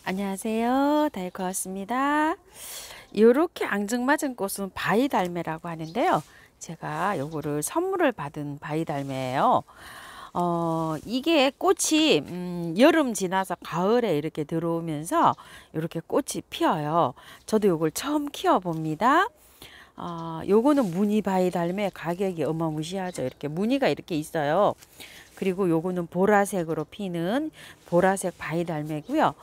안녕하세요. 다이코였습니다. 요렇게 앙증맞은 꽃은 바위달매라고 하는데요. 제가 요거를 선물을 받은 바위달매예요. 이게 꽃이 여름 지나서 가을에 이렇게 들어오면서 이렇게 꽃이 피어요. 저도 요걸 처음 키워봅니다. 요거는 무늬 바위달매, 가격이 어마무시하죠. 이렇게 무늬가 이렇게 있어요. 그리고 요거는 보라색으로 피는 보라색 바위달매고요.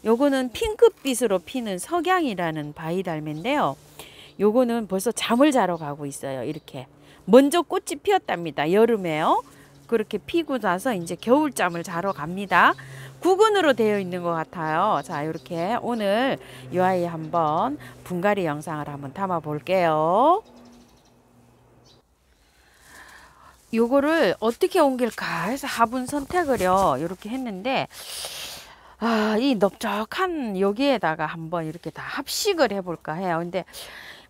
요거는 핑크빛으로 피는 석양이라는 바위달매인데요. 요거는 벌써 잠을 자러 가고 있어요. 이렇게 먼저 꽃이 피었답니다. 여름에요. 그렇게 피고 나서 이제 겨울잠을 자러 갑니다. 구근으로 되어 있는 것 같아요. 자, 이렇게 오늘 이 아이 한번 분갈이 영상을 한번 담아 볼게요. 요거를 어떻게 옮길까 해서 화분 선택을요 이렇게 했는데, 이 넓적한 여기에다가 한번 이렇게 다 합식을 해볼까 해요. 근데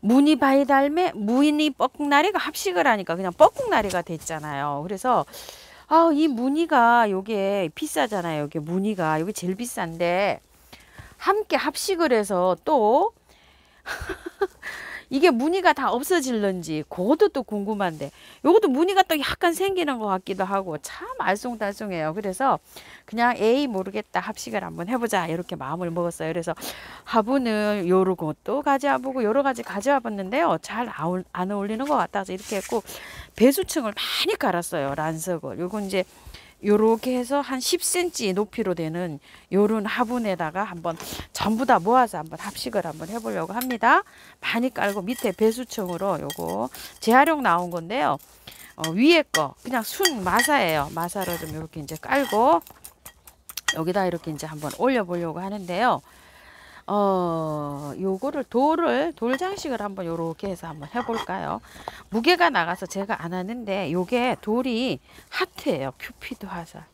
무늬 바위달매, 무늬 뻐꾹나리가 합식을 하니까 그냥 뻐꾹나리가 됐잖아요. 그래서 이 무늬가 요게 비싸잖아요. 요게 무늬가 요게 제일 비싼데 함께 합식을 해서 또 이게 무늬가 다 없어질런지 그것도 또 궁금한데, 요것도 무늬가 또 약간 생기는 것 같기도 하고 참 알쏭달쏭해요. 그래서 그냥 에이 모르겠다, 합식을 한번 해보자 이렇게 마음을 먹었어요. 그래서 화분을 요런 것도 가져와 보고 여러 가지 가져와 봤는데요, 잘 안 어울리는 것 같아서 이렇게 했고, 배수층을 많이 깔았어요. 란석을. 요건 이제 요렇게 해서 한 10cm 높이로 되는 요런 화분에다가 한번 전부 다 모아서 한번 합식을 한번 해보려고 합니다. 많이 깔고 밑에 배수층으로 요거 재활용 나온 건데요. 위에 거 그냥 순 마사예요. 마사로 좀 이렇게 이제 깔고 여기다 이렇게 이제 한번 올려보려고 하는데요. 요거를 돌장식을 한번 요렇게 해서 한번 해볼까요? 무게가 나가서 제가 안 하는데 요게 돌이 하트예요. 큐피드 화살.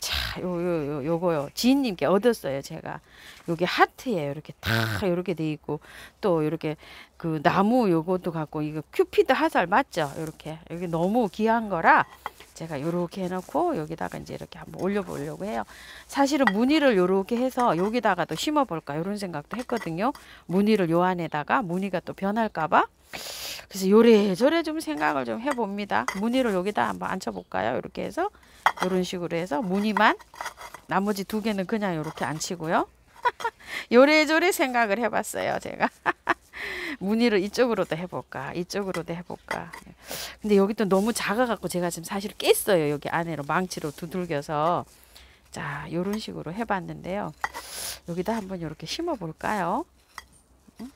자, 요거요. 지인님께 얻었어요. 제가. 요게 하트예요. 이렇게 다 이렇게 돼 있고, 또 이렇게 그 나무 요것도 갖고, 이거 큐피드 화살 맞죠? 이렇게. 여기 너무 귀한 거라 제가 요렇게 해놓고 여기다가 이제 이렇게 한번 올려보려고 해요. 사실은 무늬를 요렇게 해서 여기다가 또 심어볼까 이런 생각도 했거든요. 무늬를 요 안에다가 무늬가 또 변할까봐. 그래서 요래저래 좀 생각을 좀 해봅니다. 무늬를 여기다 한번 앉혀볼까요? 이렇게 해서 이런 식으로 해서 무늬만, 나머지 두 개는 그냥 이렇게 앉히고요. 요래저래 생각을 해봤어요. 제가. 무늬를 이쪽으로도 해볼까, 이쪽으로도 해볼까. 근데 여기 또 너무 작아갖고 제가 지금 사실 깼어요. 여기 안으로 망치로 두들겨서. 자, 요런 식으로 해봤는데요. 여기다 한번 이렇게 심어볼까요?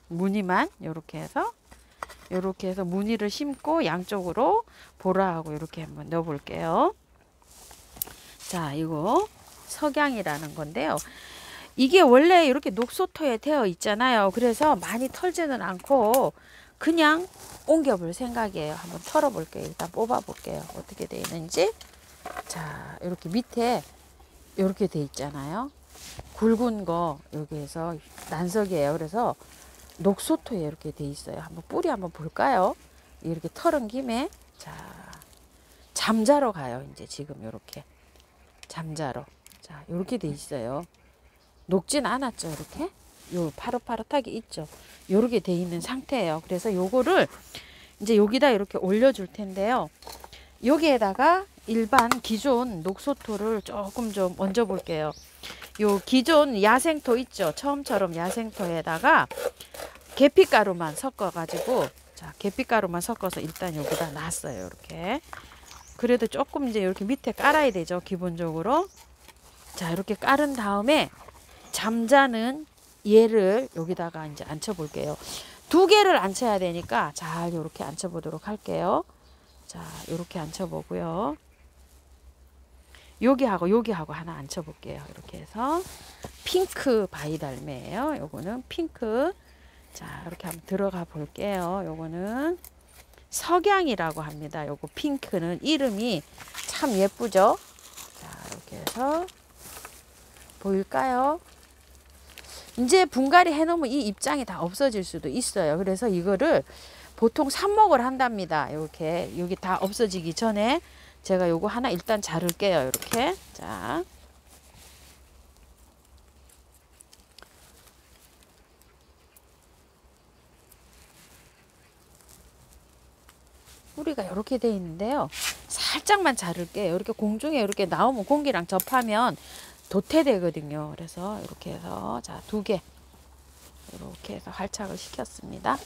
무늬만 요렇게 해서 무늬를 심고 양쪽으로 보라하고 이렇게 한번 넣어볼게요. 자, 이거 석양이라는 건데요. 이게 원래 이렇게 녹소토에 되어 있잖아요. 그래서 많이 털지는 않고 그냥 옮겨볼 생각이에요. 한번 털어볼게요. 일단 뽑아볼게요. 어떻게 되어 있는지. 자, 이렇게 밑에 이렇게 되어 있잖아요. 굵은 거 여기에서 난석이에요. 그래서 녹소토에 이렇게 되어 있어요. 한번 뿌리 한번 볼까요? 이렇게 털은 김에, 자, 잠자러 가요. 이제 지금 이렇게 잠자러. 자, 이렇게 되어 있어요. 녹진 않았죠. 이렇게 요 파릇파릇하게 있죠. 요렇게 돼 있는 상태예요. 그래서 요거를 이제 여기다 이렇게 올려줄 텐데요. 여기에다가 일반 기존 녹소토를 조금 좀 얹어 볼게요. 요 기존 야생토 있죠. 처음처럼 야생토에다가 계피가루만 섞어 가지고, 자, 계피가루만 섞어서 일단 여기다 놨어요. 이렇게. 그래도 조금 이제 이렇게 밑에 깔아야 되죠. 기본적으로. 자, 이렇게 깔은 다음에 잠자는 얘를 여기다가 이제 앉혀 볼게요. 두 개를 앉혀야 되니까 잘 이렇게 앉혀 보도록 할게요. 자, 이렇게 앉혀 보고요. 여기하고 하나 앉혀 볼게요. 이렇게 해서 핑크 바위달매예요. 요거는 핑크. 자, 이렇게 한번 들어가 볼게요. 요거는 석양이라고 합니다. 요거 핑크는 이름이 참 예쁘죠? 자, 이렇게 해서 보일까요? 이제 분갈이 해놓으면 이 입장이 다 없어질 수도 있어요. 그래서 이거를 보통 삽목을 한답니다. 이렇게 여기 다 없어지기 전에 제가 요거 하나 일단 자를게요. 이렇게. 자, 뿌리가 이렇게 돼 있는데요. 살짝만 자를게요. 이렇게 공중에 이렇게 나오면 공기랑 접하면 도태되거든요. 그래서 이렇게 해서 자, 2개 이렇게 해서 활착을 시켰습니다.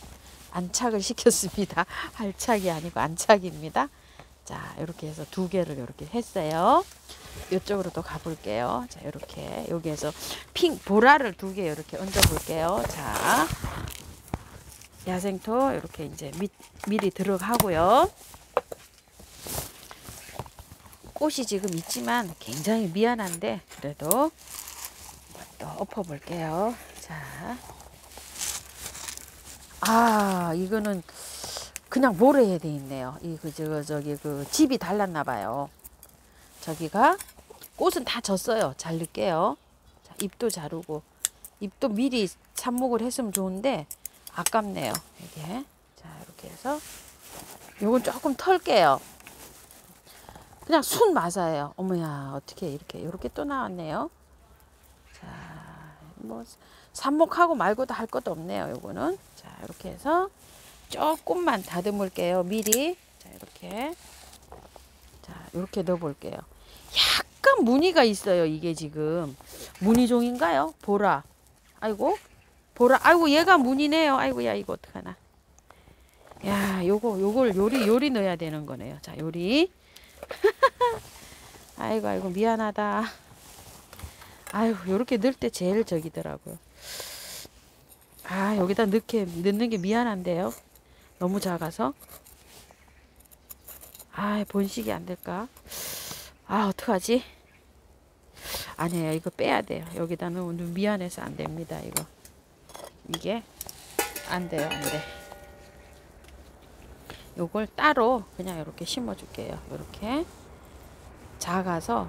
안착을 시켰습니다. 활착이 아니고 안착입니다. 자, 이렇게 해서 2개를 이렇게 했어요. 이쪽으로 또 가볼게요. 자, 이렇게 여기에서 보라를 2개 이렇게 얹어 볼게요. 자, 야생토 이렇게 이제 미리 들어가고요. 꽃이 지금 있지만 굉장히 미안한데 그래도 또 엎어 볼게요. 자, 이거는 그냥 모래에 돼 있네요. 저기 집이 달랐나 봐요. 저기가 꽃은 다 졌어요. 자를게요. 자, 잎도 자르고 잎도 미리 삽목을 했으면 좋은데 아깝네요. 이게 자, 이렇게 해서 요건 조금 털게요. 그냥 순 마사예요. 어머야, 어떻게 이렇게 또 나왔네요. 자, 뭐 삽목하고 말고도 할 것도 없네요. 요거는 자, 이렇게 해서 조금만 다듬을게요. 미리 자, 이렇게 자, 이렇게 넣어 볼게요. 약간 무늬가 있어요. 이게 지금 무늬종인가요? 보라. 아이고 보라. 아이고 얘가 무늬네요. 아이고 야, 이거 어떡하나. 야, 요걸 요리 넣어야 되는 거네요. 자, 요리. 아이고 미안하다. 아이고 요렇게 넣을 때 제일 저기더라고요. 여기다 넣는 게 미안한데요. 너무 작아서. 번식이 안 될까? 어떡하지? 아니에요. 이거 빼야 돼요. 여기다 넣으면 미안해서 안 됩니다. 이게 안 돼요. 안 돼. 요걸 따로 그냥 이렇게 심어 줄게요. 이렇게 작아서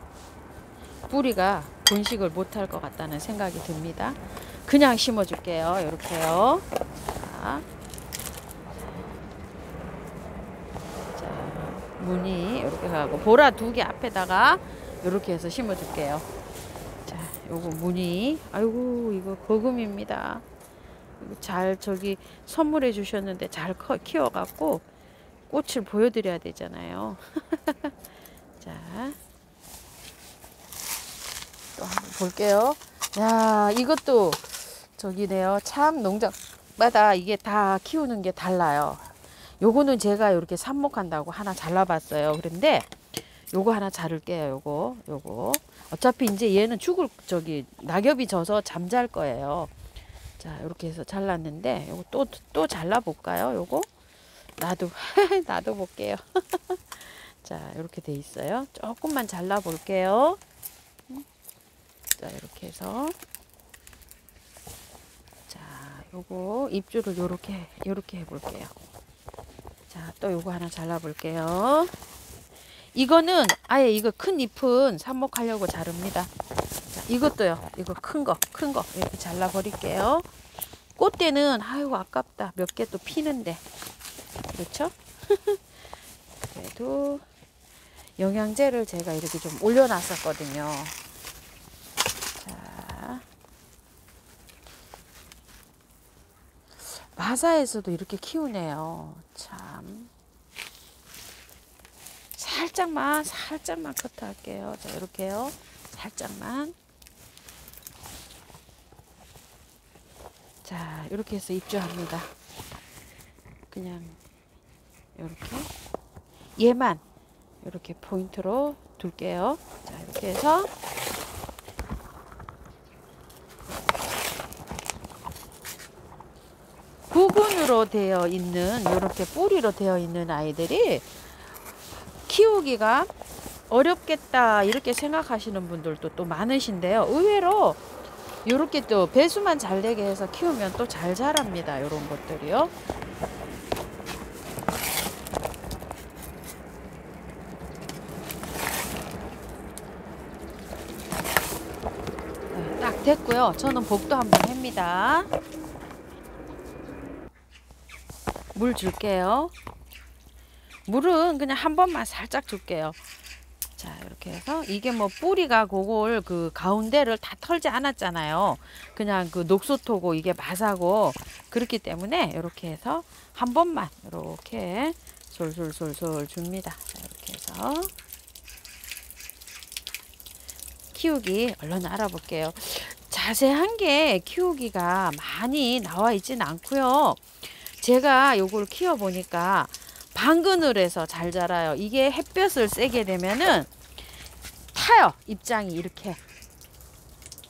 뿌리가 번식을 못할 것 같다는 생각이 듭니다. 그냥 심어 줄게요. 이렇게요. 자, 무늬 이렇게 하고 보라 2개 앞에다가 이렇게 해서 심어 줄게요. 자, 요거 무늬. 아이고 이거 거금입니다. 이거 잘 저기 선물해 주셨는데 잘 키워 갖고 꽃을 보여드려야 되잖아요. 자, 또 한번 볼게요. 야, 이것도 저기네요. 참 농장마다 이게 다 키우는 게 달라요. 요거는 제가 이렇게 삽목한다고 하나 잘라봤어요. 그런데 요거 하나 자를게요. 요거 어차피 이제 얘는 낙엽이 져서 잠잘 거예요. 자, 이렇게 해서 잘랐는데 요거 또 잘라볼까요? 요거 나도 볼게요. 자, 이렇게 돼 있어요. 조금만 잘라 볼게요. 자, 이렇게 해서 자, 요거 입줄을 요렇게 해 볼게요. 자, 또 요거 하나 잘라 볼게요. 이거는 아예 이거 큰 잎은 삽목하려고 자릅니다. 자, 이것도요. 이거 큰 거 이렇게 잘라 버릴게요. 꽃대는 아이고 아깝다. 몇 개 또 피는데. 그렇죠? 그래도 영양제를 제가 이렇게 좀 올려놨었거든요. 자, 마사에서도 이렇게 키우네요. 참. 살짝만 커트할게요. 자, 이렇게요. 살짝만. 자, 이렇게 해서 입주합니다. 그냥 이렇게 얘만 이렇게 포인트로 둘게요. 자, 이렇게 해서 부근으로 되어 있는 이렇게 뿌리로 되어 있는 아이들이 키우기가 어렵겠다 이렇게 생각하시는 분들도 또 많으신데요. 의외로 이렇게 또 배수만 잘 되게 해서 키우면 또 잘 자랍니다. 이런 것들이요. 네, 딱 됐고요. 저는 복도 한번 합니다. 물 줄게요. 물은 그냥 한 번만 살짝 줄게요. 자, 이렇게 해서 이게 뭐 뿌리가 그걸 그 가운데를 다 털지 않았잖아요. 그냥 그 녹소토고 이게 마사고 그렇기 때문에 이렇게 해서 한 번만 이렇게 솔솔솔솔 줍니다. 자, 이렇게 해서 키우기 얼른 알아볼게요. 자세한 게 키우기가 많이 나와 있지는 않고요. 제가 요걸 키워 보니까 방그늘에서 잘 자라요. 이게 햇볕을 쐬게 되면은 타요. 입장이 이렇게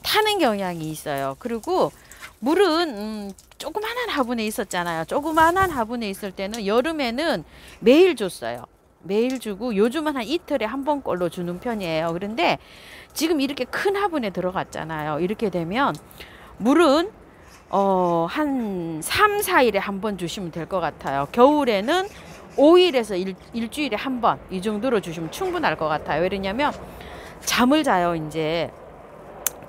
타는 경향이 있어요. 그리고 물은 조그만한 화분에 있었잖아요. 조그만한 화분에 있을 때는 여름에는 매일 줬어요. 매일 주고 요즘은 한 이틀에 한 번꼴로 주는 편이에요. 그런데 지금 이렇게 큰 화분에 들어갔잖아요. 이렇게 되면 물은 한 3, 4일에 한 번 주시면 될 것 같아요. 겨울에는 5일에서 일주일에 한 번 이 정도로 주시면 충분할 것 같아요. 왜냐면 잠을 자요. 이제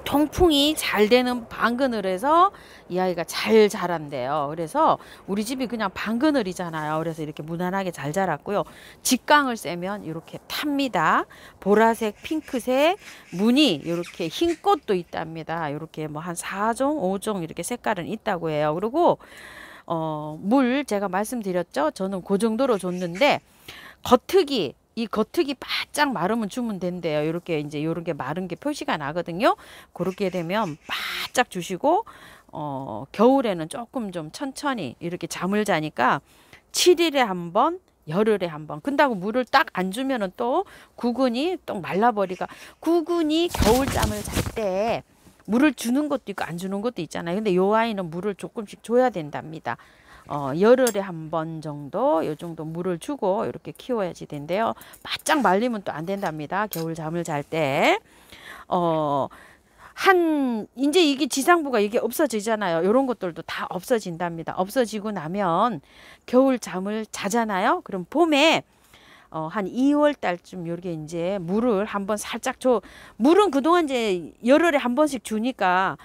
통풍이 잘 되는 방그늘에서 이 아이가 잘 자란대요. 그래서 우리 집이 그냥 방그늘이잖아요. 그래서 이렇게 무난하게 잘 자랐고요. 직광을 쐬면 이렇게 탑니다. 보라색, 핑크색, 무늬 이렇게 흰 꽃도 있답니다. 이렇게 뭐 한 4종, 5종 이렇게 색깔은 있다고 해요. 그리고 물 제가 말씀드렸죠. 저는 그 정도로 줬는데 겉흙이 이 겉흙이 바짝 마르면 주면 된대요. 이렇게 이제 요런 게 마른 게 표시가 나거든요. 그렇게 되면 바짝 주시고 겨울에는 조금 좀 천천히 이렇게 잠을 자니까 7일에 한 번, 열흘에 한 번. 근다고 물을 딱 안 주면은 또 구근이 또 말라버리가 구근이 겨울잠을 잘 때 물을 주는 것도 있고 안 주는 것도 있잖아요. 근데 요 아이는 물을 조금씩 줘야 된답니다. 열흘에 한 번 정도 요 정도 물을 주고 이렇게 키워야지 된대요. 바짝 말리면 또 안 된답니다. 겨울 잠을 잘 때. 이제 이게 지상부가 이게 없어지잖아요. 이런 것들도 다 없어진답니다. 없어지고 나면 겨울 잠을 자잖아요. 그럼 봄에 한 2월 달쯤 요렇게 이제 물을 한번 살짝 줘. 물은 그동안 이제 열흘에 한 번씩 주니까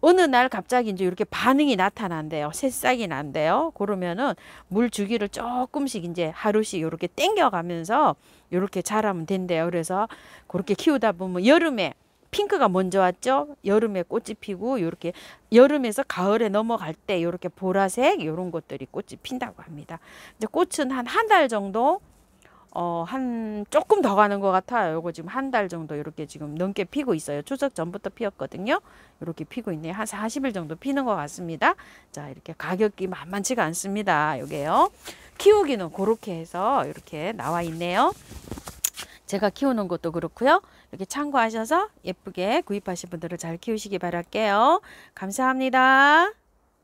어느 날 갑자기 이제 이렇게 반응이 나타난대요. 새싹이 난대요. 그러면은 물 주기를 조금씩 이제 하루씩 이렇게 땡겨가면서 이렇게 자라면 된대요. 그래서 그렇게 키우다 보면 여름에 핑크가 먼저 왔죠. 여름에 꽃이 피고 이렇게 여름에서 가을에 넘어갈 때 이렇게 보라색 이런 것들이 꽃이 핀다고 합니다. 이제 꽃은 한 달 정도 한 조금 더 가는 것 같아요. 요거 지금 한 달 정도 이렇게 지금 넘게 피고 있어요. 추석 전부터 피었거든요. 이렇게 피고 있네요. 한 40일 정도 피는 것 같습니다. 자, 이렇게 가격이 만만치가 않습니다. 요게요. 키우기는 그렇게 해서 이렇게 나와 있네요. 제가 키우는 것도 그렇고요. 이렇게 참고하셔서 예쁘게 구입하신 분들을 잘 키우시기 바랄게요. 감사합니다.